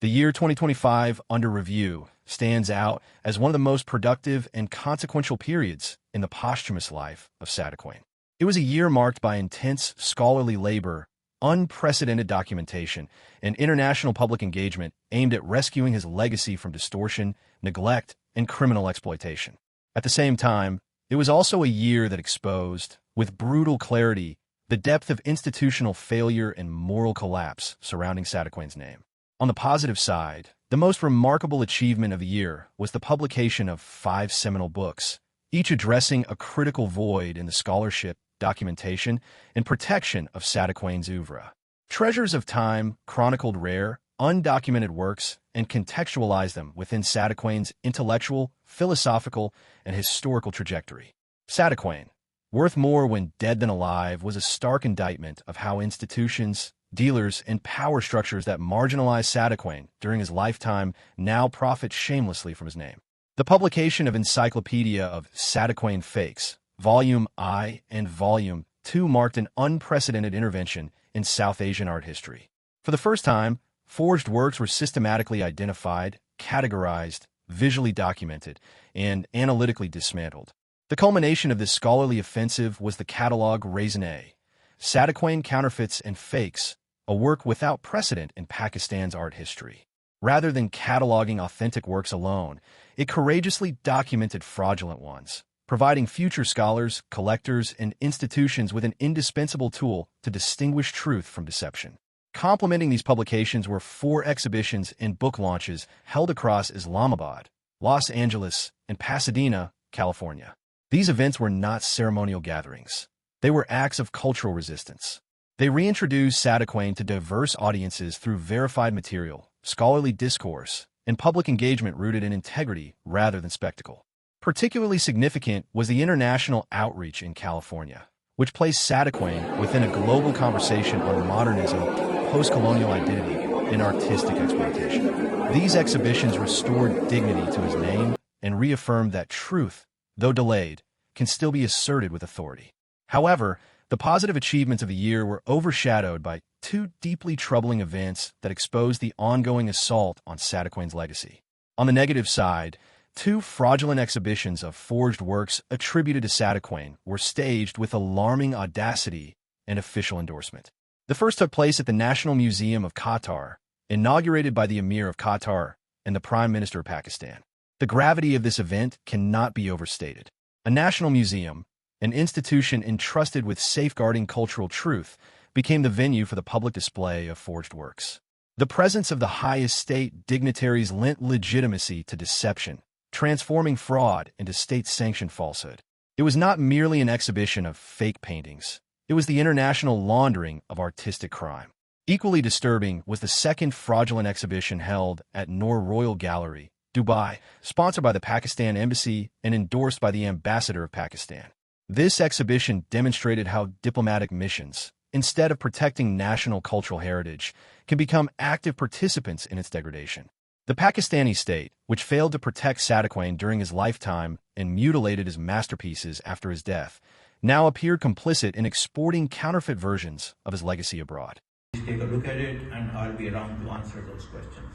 The year 2025 under review stands out as one of the most productive and consequential periods in the posthumous life of Sadequain. It was a year marked by intense scholarly labor, unprecedented documentation, and international public engagement aimed at rescuing his legacy from distortion, neglect, and criminal exploitation. At the same time, it was also a year that exposed, with brutal clarity, the depth of institutional failure and moral collapse surrounding Sadequain's name. On the positive side, the most remarkable achievement of the year was the publication of 5 seminal books, each addressing a critical void in the scholarship, documentation, and protection of Sadequain's oeuvre. Treasures of Time chronicled rare, undocumented works and contextualized them within Sadequain's intellectual, philosophical, and historical trajectory. Sadequain, worth more when dead than alive, was a stark indictment of how institutions, dealers, and power structures that marginalized Sadequain during his lifetime now profit shamelessly from his name. The publication of Encyclopedia of Sadequain Fakes, Volume I and Volume II marked an unprecedented intervention in South Asian art history. For the first time, forged works were systematically identified, categorized, visually documented, and analytically dismantled. The culmination of this scholarly offensive was the catalog Raisonné, Sadequain Counterfeits and Fakes, a work without precedent in Pakistan's art history. Rather than cataloging authentic works alone, it courageously documented fraudulent ones, providing future scholars, collectors, and institutions with an indispensable tool to distinguish truth from deception. Complementing these publications were 4 exhibitions and book launches held across Islamabad, Los Angeles, and Pasadena, California. These events were not ceremonial gatherings. They were acts of cultural resistance. They reintroduced Sadequain to diverse audiences through verified material, scholarly discourse, and public engagement rooted in integrity rather than spectacle. Particularly significant was the international outreach in California, which placed Sadequain within a global conversation on modernism, post-colonial identity, and artistic exploitation. These exhibitions restored dignity to his name and reaffirmed that truth, though delayed, can still be asserted with authority. However, the positive achievements of the year were overshadowed by 2 deeply troubling events that exposed the ongoing assault on Sadequain's legacy. On the negative side, 2 fraudulent exhibitions of forged works attributed to Sadequain were staged with alarming audacity and official endorsement. The first took place at the National Museum of Qatar, inaugurated by the Emir of Qatar and the Prime Minister of Pakistan. The gravity of this event cannot be overstated. A national museum, an institution entrusted with safeguarding cultural truth, became the venue for the public display of forged works. The presence of the highest state dignitaries lent legitimacy to deception, transforming fraud into state-sanctioned falsehood. It was not merely an exhibition of fake paintings. It was the international laundering of artistic crime. Equally disturbing was the second fraudulent exhibition held at Noor Royal Gallery, Dubai, sponsored by the Pakistan Embassy and endorsed by the Ambassador of Pakistan. This exhibition demonstrated how diplomatic missions, instead of protecting national cultural heritage, can become active participants in its degradation. The Pakistani state, which failed to protect Sadequain during his lifetime and mutilated his masterpieces after his death, now appeared complicit in exporting counterfeit versions of his legacy abroad. Please take a look at it and I'll be around to answer those questions.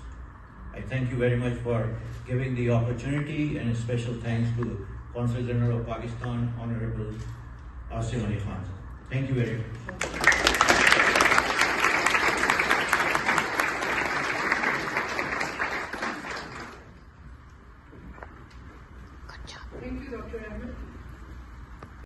I thank you very much for giving the opportunity, and a special thanks to Consul General of Pakistan, Honorable Asim Ali Khan. Thank you very much. Thank you, Dr. Ahmed.